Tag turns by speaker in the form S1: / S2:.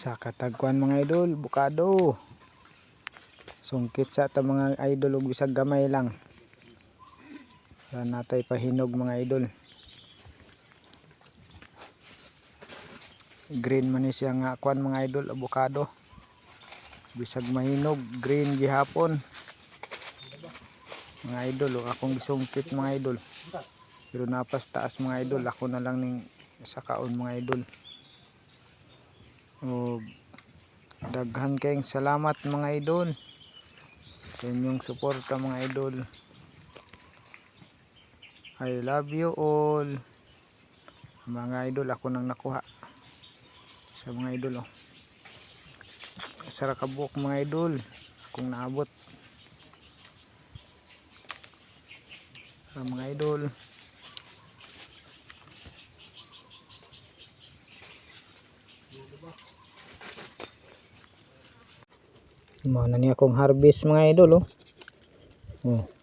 S1: Sa katagkuan mga idol, bukado. Sungkit sa ta mga idol ug bisag gamay lang. Wala natay pahinog mga idol. Green man ni siya nga kuan mga idol, avocado. Bisag mahinog, green gihapon. Mga idol, akong gisungkit mga idol. Pero napas taas mga idol, ako na lang ning sakaon mga idol. O daghan kayong salamat mga idol sa inyong suporta mga idol. I love you all mga idol. Ako nang nakuha sa mga idol sa Rakabuk mga idol, akong naabot sa mga idol. Mana ni akong harvest mga idol. Oh.